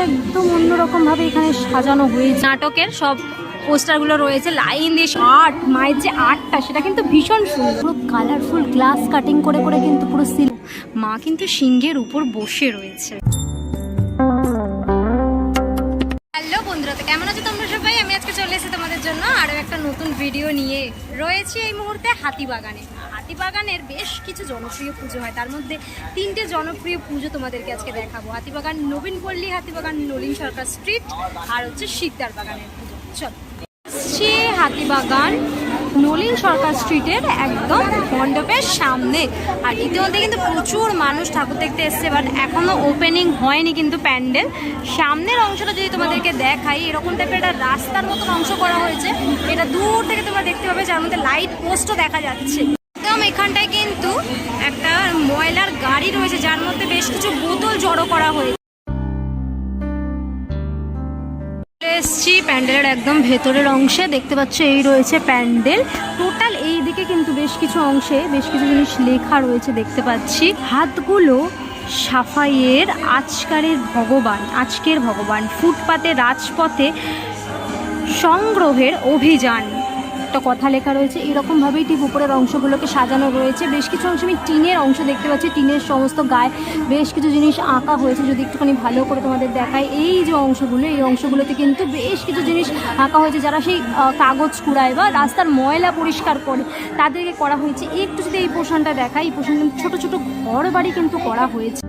একদম অন্যরকম ভাবে এখানে সাজানো হয়েছে। নাটকের সব পোস্টারগুলো রয়েছে লাইন দিয়ে, আর্ট মায়ের যে আর্টটা সেটা কিন্তু ভীষণ সুন্দর, পুরো কালারফুল গ্লাস কাটিং করে করে কিন্তু পুরো মা কিন্তু সিংহের উপর বসে রয়েছে। হ্যালো বন্ধুরা, তো কেমন আছো তোমরা সবাই? আমি আজকে চলে এসেছি তোমাদের জন্য আরও একটা নতুন ভিডিও নিয়ে। রয়েছি এই মুহূর্তে হাতিবাগানে। হাতিবাগানের বেশ কিছু জনপ্রিয় পুজো হয়, তার মধ্যে 3টে জনপ্রিয় পুজো তোমাদেরকে আজকে দেখাবো। হাতিবাগান নবীন পল্লী, হাতিবাগান নলিন সরকার স্ট্রিট, আর হচ্ছে শিকদার বাগানের পুজো। চল হাতিবাগান নলিন সরকার স্ট্রিটের একদম মণ্ডপের সামনে। আর ইতিমধ্যে কিন্তু প্রচুর মানুষ ঠাকুর দেখতে এসছে, বাট এখনো ওপেনিং হয়নি কিন্তু প্যান্ডেল। সামনের অংশটা যদি তোমাদেরকে দেখাই, এরকম টাইপের একটা রাস্তার মতন অংশ করা হয়েছে। এটা দূর থেকে তোমরা দেখতে পাবে, যার মধ্যে লাইট পোস্টও দেখা যাচ্ছে। একদম এখানটায় কিন্তু একটা ময়লার গাড়ি রয়েছে, যার মধ্যে বেশ কিছু বোতল জড়ো করা হয়েছে। এসছি প্যান্ডেলের একদম ভেতরের অংশে, দেখতে পাচ্ছ এই রয়েছে প্যান্ডেল। টোটাল এই দিকে কিন্তু বেশ কিছু অংশে বেশ কিছু জিনিস লেখা রয়েছে দেখতে পাচ্ছি। হাতগুলো সাফাইয়ের আজকের ভগবান ফুটপাতে রাজপথে সংগ্রহের অভিযান, একটা কথা লেখা রয়েছে। এরকমভাবেই ঠিক উপরের অংশগুলোকে সাজানো রয়েছে। বেশ কিছু অংশ আমি টিনের অংশ দেখতে পাচ্ছি, টিনের সমস্ত গায়ে বেশ কিছু জিনিস আঁকা হয়েছে। যদি একটুখানি ভালো করে তোমাদের দেখায়, এই যে অংশগুলো, এই অংশগুলোতে কিন্তু বেশ কিছু জিনিস আঁকা হয়েছে। যারা সেই কাগজ কুড়ায় বা রাস্তার ময়লা পরিষ্কার করে, তাদেরকে করা হয়েছে। একটু যদি এই পোর্শনটা দেখায়, এই পোর্শনটা ছোট ছোট ঘর বাড়ি কিন্তু করা হয়েছে।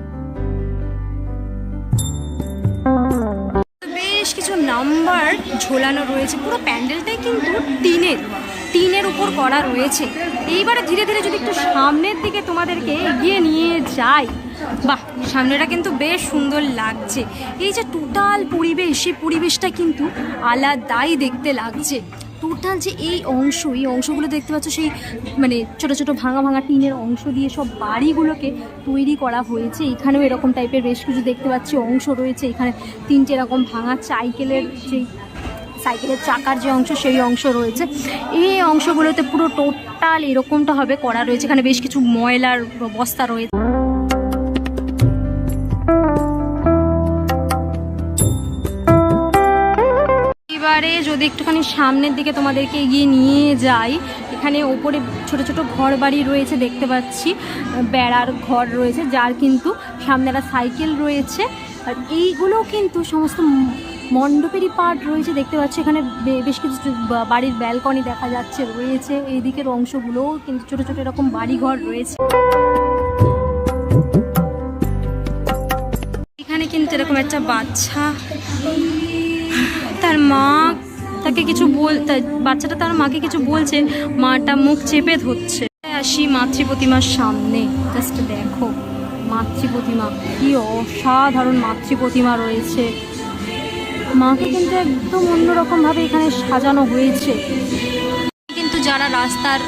বেশ কিছু নাম্বার ঝোলানো রয়েছে। পুরো প্যান্ডেলটাই কিন্তু টিনের উপর করা রয়েছে। এইবারে ধীরে ধীরে যদি একটু সামনের দিকে তোমাদেরকে এগিয়ে নিয়ে যাই, বাহ, সামনেটা কিন্তু বেশ সুন্দর লাগছে। এই যে টোটাল পরিবেশ, সেই পরিবেশটা কিন্তু আলাদাই দেখতে লাগছে। টোটাল যে এই অংশগুলো দেখতে পাচ্ছ, সেই মানে ছোটো ছোটো ভাঙা ভাঙা টিনের অংশ দিয়ে সব বাড়িগুলোকে তৈরি করা হয়েছে। এখানেও এরকম টাইপের বেশ কিছু দেখতে পাচ্ছি অংশ রয়েছে। এখানে 3টে এরকম ভাঙা সাইকেলের চাকার যে অংশ, সেই অংশ রয়েছে। এই অংশগুলোতে পুরো টোটাল এরকমটা হবে করা রয়েছে। এখানে বেশ কিছু ময়লার বস্তা রয়েছে। এবারে যদি একটুখানি সামনের দিকে তোমাদেরকে এগিয়ে নিয়ে যাই, এখানে ওপরে ছোট ছোট ঘর বাড়ি রয়েছে দেখতে পাচ্ছি, বেড়ার ঘর রয়েছে, যার কিন্তু সামনে একটা সাইকেল রয়েছে। আর এইগুলো কিন্তু সমস্ত মণ্ডপেরই পার্ট রয়েছে দেখতে পাচ্ছি। এখানে বেশ কিছু বাড়ির ব্যালকনি দেখা যাচ্ছে রয়েছে। এই দিকের অংশগুলোও কিন্তু ছোট ছোট এরকম বাড়িঘর রয়েছে। এখানে কিন্তু এরকম একটা বাচ্চা, তার মা তাকে কিছু বাচ্চাটা তার মাকে কিছু বলছে, মাটা মুখ চেপে ধরছে। আসি মাতৃ প্রতিমার সামনে, জাস্ট দেখো মাতৃ প্রতিমা, কি অসাধারণ মাতৃ প্রতিমা রয়েছে। মাকে কিন্তু একদম অন্যরকম ভাবে এখানে সাজানো হয়েছে। কিন্তু যারা রাস্তার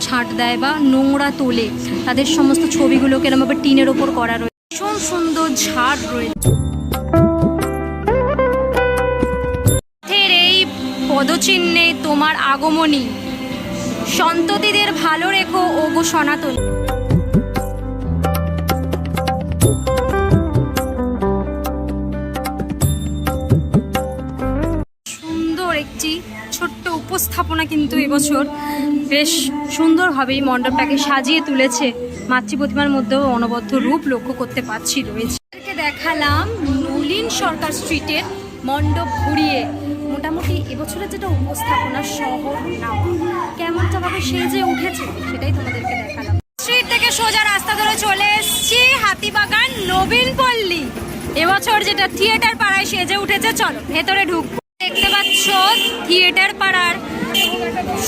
ছাঁট দেয় বা নোংরা তোলে, তাদের সমস্ত ছবিগুলোকে এরকমভাবে টিনের ওপর করা রয়েছে। ভীষণ সুন্দর ঝাড় রয়েছে। এই পদচিহ্নে তোমার আগমনী, সন্ততিদের ভালো রেখো ওগো সনাতন। একটি ছোট্ট উপস্থাপনা কিন্তু এবছর বেশ সুন্দরভাবেই মণ্ডপটাকে সাজিয়ে তুলেছে। মাতৃ প্রতিমার মধ্যেও অনবদ্য রূপ লক্ষ্য করতে পারছি রয়েছে। দেখালাম নলিন সরকার স্ট্রিটের মণ্ডপ ঘুরিয়ে। মোটামুটি এবছরের যেটা উপস্থাপনা শহর না কেমনটাভাবে সেজে উঠেছে, সেটাই তোমাদেরকে দেখালাম। স্ট্রিট থেকে সোজা রাস্তা ধরে চলে এসছি হাতিবাগান নবীন পল্লী। এবছর যেটা থিয়েটার পাড়ায় সেজে উঠেছে, চলো ভেতরে ঢুকবো। দেখতে পাচ্ছ থিয়েটার পাড়ার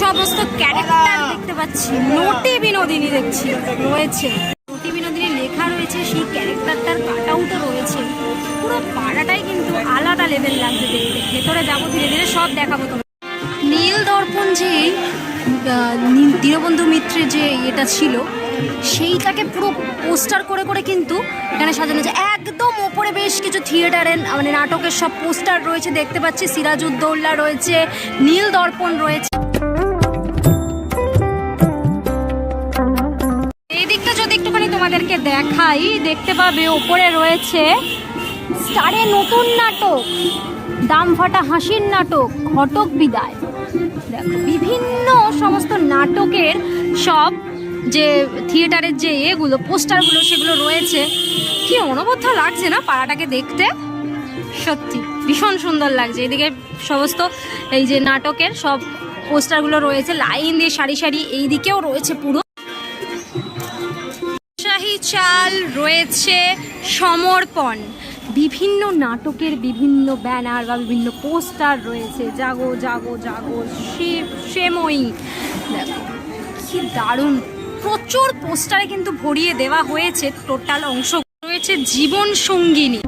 সমস্ত ক্যারেক্টার দেখতে পাচ্ছি। নটি বিনোদিনী দেখছি রয়েছে, নটি বিনোদিনী লেখা রয়েছে, সেই ক্যারেক্টারটার কাট আউটও রয়েছে। পুরো পাড়াটাই কিন্তু আলাদা লেভেল লাগছে দেখতে। ভেতরে যাবো, ধীরে ধীরে সব দেখাবো তোমার। নীল দর্পণ যে দীনবন্ধু মিত্রের যে এটা ছিল, সেইটাকে পুরো পোস্টার করে করে কিন্তু এখানে সাজানো আছে। একদম ওপরে বেশ কিছু থিয়েটারের মানে নাটকের সব পোস্টার রয়েছে দেখতে পাচ্ছি। সিরাজউদ্দৌলা রয়েছে, নীল দর্পণ রয়েছে। এই দিকটা যদি একটুখানি তোমাদেরকে দেখাই, দেখতে পাবে ওপরে রয়েছে স্টারে নতুন নাটক, দাম ফাটা হাসির নাটক, ঘটক বিদায়। দেখো বিভিন্ন সমস্ত নাটকের সব যে থিয়েটারের যে এগুলো পোস্টারগুলো সেগুলো রয়েছে। কি অনবদ্য লাগছে না পাড়াটাকে দেখতে, সত্যি ভীষণ সুন্দর লাগছে। এদিকে সমস্ত এই যে নাটকের সব পোস্টারগুলো রয়েছে লাইন দিয়ে সারি সারি, এই দিকেও রয়েছে পুরো শাহী চাল রয়েছে, সমর্পণ, বিভিন্ন নাটকের বিভিন্ন ব্যানার বা বিভিন্ন পোস্টার রয়েছে, জাগো জাগো জাগো, সেময়ী। দেখো কি দারুণ, প্রচুর পোস্টারে কিন্তু ভরিয়ে দেওয়া হয়েছে টোটাল অংশ। রয়েছে জীবন সঙ্গিনী,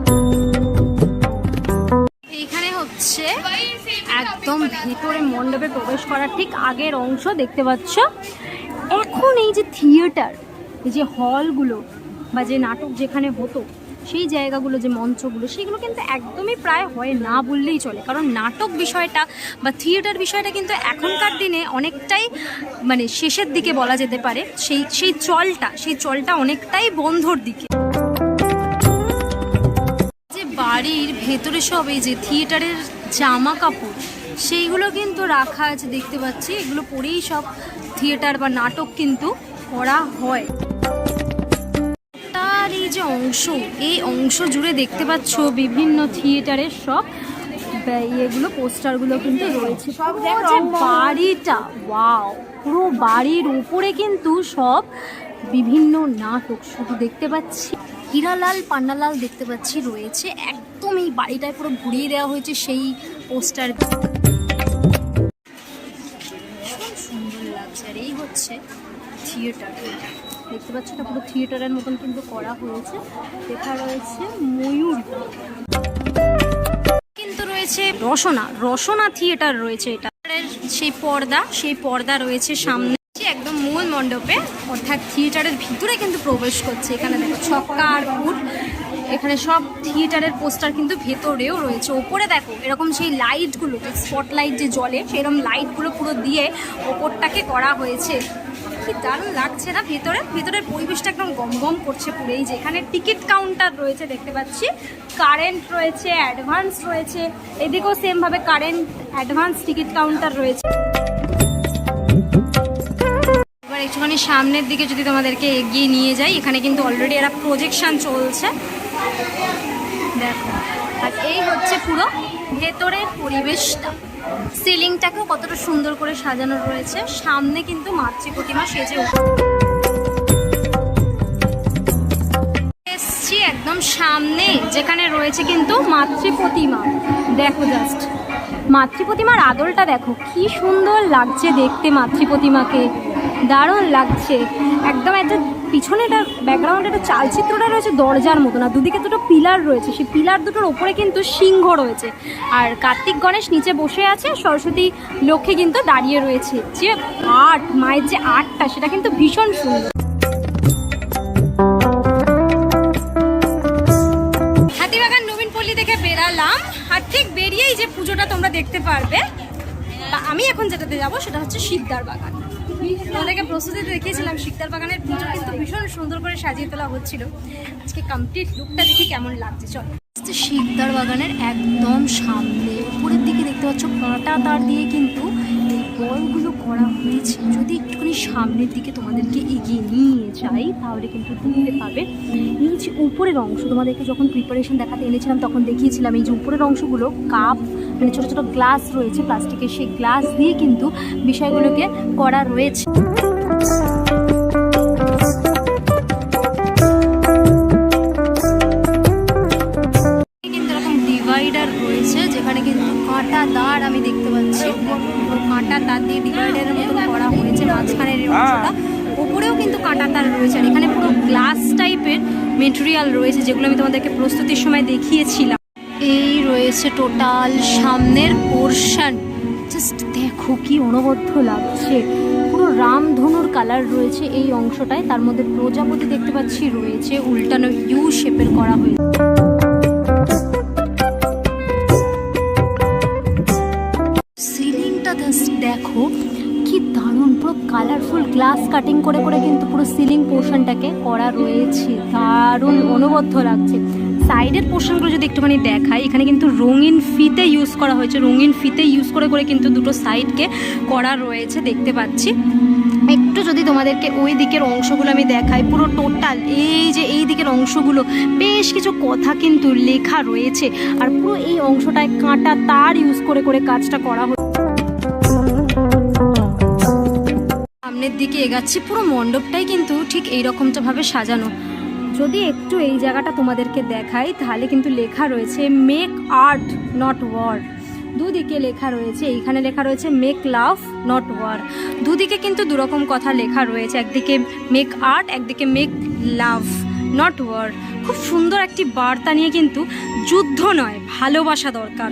এইখানে হচ্ছে একদম ভেতরে মণ্ডপে প্রবেশ করার ঠিক আগের অংশ দেখতে পাচ্ছ। এখন এই যে থিয়েটার, এই যে হলগুলো বা যে নাটক যেখানে হতো সেই জায়গাগুলো, যে মঞ্চগুলো, সেগুলো কিন্তু একদমই প্রায় হয় না বললেই চলে। কারণ নাটক বিষয়টা বা থিয়েটার বিষয়টা কিন্তু এখনকার দিনে অনেকটাই মানে শেষের দিকে বলা যেতে পারে। সেই চলটা অনেকটাই বন্ধর দিকে। যে বাড়ির ভেতরে সব এই যে থিয়েটারের জামা কাপড় সেইগুলো কিন্তু রাখা আছে দেখতে পাচ্ছি। এগুলো পরেই সব থিয়েটার বা নাটক কিন্তু করা হয়। তার এই যে অংশ, এই অংশ জুড়ে দেখতে পাচ্ছ বিভিন্ন থিয়েটারের সব এগুলো পোস্টারগুলো কিন্তু রয়েছে। বাড়িটা ওয়াও, পুরো বাড়ির উপরে কিন্তু সব বিভিন্ন নাটক শুধু দেখতে পাচ্ছি। হীরালাল পান্নালাল দেখতে পাচ্ছি রয়েছে, একদম এই বাড়িটায় পুরো ঘুরিয়ে দেওয়া হয়েছে সেই পোস্টার। ভীষণ সুন্দর লাগছে। আর এই হচ্ছে থিয়েটার, দেখতে পাচ্ছ এটা পুরো থিয়েটারের মতন কিন্তু করা হয়েছে। লেখা রয়েছে ময়ূর, কিন্তু রয়েছে রসনা থিয়েটার রয়েছে। এটা সেই পর্দা রয়েছে সামনে একদম মূল মণ্ডপে, অর্থাৎ থিয়েটারের ভিতরে কিন্তু প্রবেশ করছে। এখানে দেখো ছক্কা আর ফুট, এখানে সব থিয়েটারের পোস্টার কিন্তু ভেতরেও রয়েছে। ওপরে দেখো এরকম সেই লাইটগুলো, যে স্পটলাইট যে জ্বলে সেরকম লাইটগুলো পুরো দিয়ে ওপরটাকে করা হয়েছে। কি দারুণ লাগছে না, ভেতরের পরিবেশটা একদম গমগম করছে পুরো। এই যে এখানে টিকিট কাউন্টার রয়েছে দেখতে পাচ্ছি, কারেন্ট রয়েছে, অ্যাডভান্স রয়েছে, এদিকেও সেমভাবে কারেন্ট অ্যাডভান্স টিকিট কাউন্টার রয়েছে। এবার একটুখানি সামনের দিকে যদি তোমাদেরকে এগিয়ে নিয়ে যাই, এখানে কিন্তু অলরেডি একটা প্রজেকশন চলছে দেখো। আর এই হচ্ছে পুরো ভেতরের পরিবেশটা। সিলিংটাকেও কতটা সুন্দর করে সাজানো রয়েছে। সামনে কিন্তু মাতৃ প্রতিমা সেজে এসছি একদম সামনে, যেখানে রয়েছে কিন্তু মাতৃ প্রতিমা। দেখো জাস্ট মাতৃ প্রতিমার আদলটা দেখো, কি সুন্দর লাগছে দেখতে মাতৃ প্রতিমাকে, দারুণ লাগছে একদম। একটা পিছনে একটা ব্যাকগ্রাউন্ডে একটা চালচিত্রটা রয়েছে দরজার মতো, না দুদিকে দুটো পিলার রয়েছে, সেই পিলার দুটোর ওপরে কিন্তু সিংহ রয়েছে। আর কার্তিক গণেশ নিচে বসে আছে, সরস্বতী লক্ষ্মী কিন্তু দাঁড়িয়ে রয়েছে। যে আর্ট, মায়ের যে আর্টটা সেটা কিন্তু ভীষণ সুন্দর। হাতিবাগান নবীনপল্লী থেকে বেরালাম, আর ঠিক বেরিয়েই যে পুজোটা তোমরা দেখতে পারবে, বা আমি এখন যেটাতে যাবো সেটা হচ্ছে শিকদার বাগান। তোমাদেরকে প্রস্তুতিতে দেখিয়েছিলাম শিকদার বাগানের পুজো কিন্তু ভীষণ সুন্দর করে সাজিয়ে তোলা হচ্ছিল। আজকে কমপ্লিট লুকটা দেখি কেমন লাগছে। চলো, শিকদার বাগানের একদম সামনে উপরের দিকে দেখতে পাচ্ছ কাঁটা তার দিয়ে কিন্তু এই বলগুলো করা হয়েছে। যদি একটুখানি সামনের দিকে তোমাদেরকে এগিয়ে নিয়ে যাই তাহলে কিন্তু দেখতে পাবে এই যে উপরের অংশ। তোমাদেরকে যখন প্রিপারেশন দেখাতে এনেছিলাম তখন দেখিয়েছিলাম এই যে উপরের অংশগুলো কাপ, মানে ছোটো ছোটো গ্লাস রয়েছে প্লাস্টিকের, সেই গ্লাস দিয়ে কিন্তু বিষয়গুলোকে করা রয়েছে। যেখানে কিন্তু কাঁটা দাঁড় আমি দেখতে পাচ্ছি, কাঁটা তার দিয়ে ডিভাইডারের মতো করা হয়েছে মাঝখানের অংশটা। উপরেও কিন্তু কাঁটা তার রয়েছে, আর এখানে পুরো গ্লাস টাইপের মেটেরিয়াল রয়েছে যেগুলো আমি তোমাদেরকে প্রস্তুতির সময় দেখিয়েছিলাম। এই রয়েছে টোটাল সামনের পোর্শন, জাস্ট দেখো কি অনবদ্য লাগছে। পুরো রামধনুর কালার রয়েছে এই অংশটায়, তার মধ্যে প্রজাপতি দেখতে পাচ্ছি রয়েছে, উল্টানো ইউ শেপের করা হয়েছে। দেখো কি দারুণ, পুরো কালারফুল গ্লাস কাটিং করে করে কিন্তু পুরো সিলিং পোর্শনটাকে করা রয়েছে, দারুণ অনবদ্য লাগছে। সাইডের পোর্শনগুলো যদি একটুখানি দেখাই, এখানে কিন্তু রঙিন ফিতে ইউজ করা হয়েছে, রঙিন ফিতে ইউজ করে করে কিন্তু দুটো সাইডকে করা রয়েছে দেখতে পাচ্ছি। একটু যদি তোমাদেরকে ওই দিকের অংশগুলো আমি দেখাই, পুরো টোটাল এই যে এই দিকের অংশগুলো বেশ কিছু কথা কিন্তু লেখা রয়েছে, আর পুরো এই অংশটায় কাঁটা তার ইউজ করে করে কাজটা করা হয়েছে। সামনের দিকে এগাচ্ছি, পুরো মণ্ডপটাই কিন্তু ঠিক এইরকমটা ভাবে সাজানো। যদি একটু এই জায়গাটা তোমাদেরকে দেখাই তাহলে কিন্তু লেখা রয়েছে মেক আর্ট নট ওয়ার। দুদিকে লেখা রয়েছে, এইখানে লেখা রয়েছে মেক লাভ নট ওয়ার। দুদিকে কিন্তু দুরকম কথা লেখা রয়েছে, একদিকে মেক আর্ট, একদিকে মেক লাভ নট ওয়ার। খুব সুন্দর একটি বার্তা নিয়ে কিন্তু যুদ্ধ নয়, ভালোবাসা দরকার।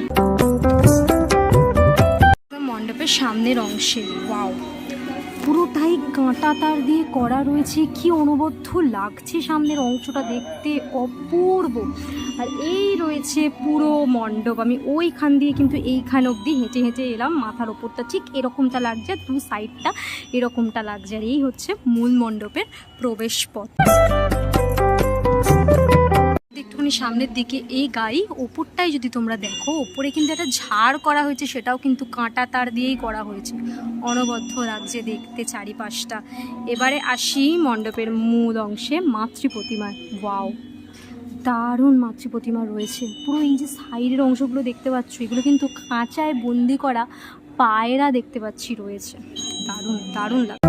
মণ্ডপের সামনের অংশে ওয়াও, পুরোটাই কাঁটা তার দিয়ে করা রয়েছে, কি অনবদ্য লাগছে সামনের অংশটা দেখতে, অপূর্ব। আর এই রয়েছে পুরো মণ্ডপ, আমি ওইখান দিয়ে কিন্তু এইখান অবধি হেঁটে হেঁটে এলাম, মাথার ওপরটা ঠিক এরকমটা লাগছে, দু সাইডটা এরকমটা লাগছে। আর এই হচ্ছে মূল মণ্ডপের প্রবেশ পথ। একটুখানি সামনের দিকে এই গাড়ি ওপরটাই যদি তোমরা দেখো, ওপরে কিন্তু একটা ঝাড় করা হয়েছে, সেটাও কিন্তু কাঁটা তার দিয়েই করা হয়েছে, অনবদ্য লাগছে দেখতে চারিপাশটা। এবারে আসি মণ্ডপের মূল অংশে, মাতৃ প্রতিমা। ওয়াও, দারুণ মাতৃ প্রতিমা রয়েছে। পুরো এই যে সাইডের অংশগুলো দেখতে পাচ্ছ, এগুলো কিন্তু খাঁচায় বন্দি করা পায়রা দেখতে পাচ্ছি রয়েছে, দারুণ দারুণ লাগে।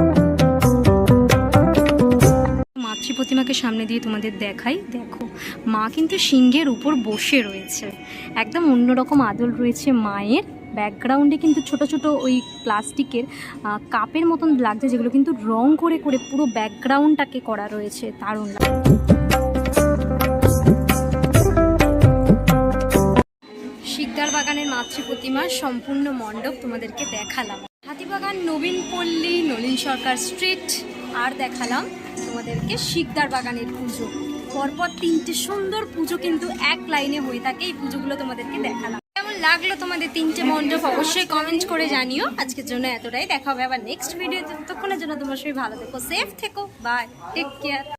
মাতৃ প্রতিমাকে সামনে দিয়ে তোমাদের দেখাই, দেখো মা কিন্তু সিংহের উপর বসে রয়েছে, একদম অন্যরকম আদল রয়েছে মায়ের। ব্যাকগ্রাউন্ডে কিন্তু ছোট ছোট ওই প্লাস্টিকের কাপের মতন লাগছে, যেগুলো কিন্তু রং করে করে পুরো ব্যাকগ্রাউন্ডটাকে করা রয়েছে, দারুণ লাগে। শিকদার বাগানের মাতৃ প্রতিমার সম্পূর্ণ মণ্ডপ তোমাদেরকে দেখালাম। হাতিবাগান, নবীন পল্লী, নলিন সরকার স্ট্রিট, আর দেখালাম তোমাদেরকে শিকদার বাগানের পুজো। পরপর তিনটে সুন্দর পুজো কিন্তু এক লাইনে হয়ে থাকে, এই পুজোগুলো তোমাদেরকে দেখালাম। কেমন লাগলো তোমাদের তিনটে মণ্ডপ অবশ্যই কমেন্ট করে জানিও। আজকের জন্য এতটাই, দেখা হবে আবার নেক্সট ভিডিওতে। ততক্ষণের জন্য তোমার সবাই ভালো থেকো, সেফ থেকো, বাই, টেক কেয়ার।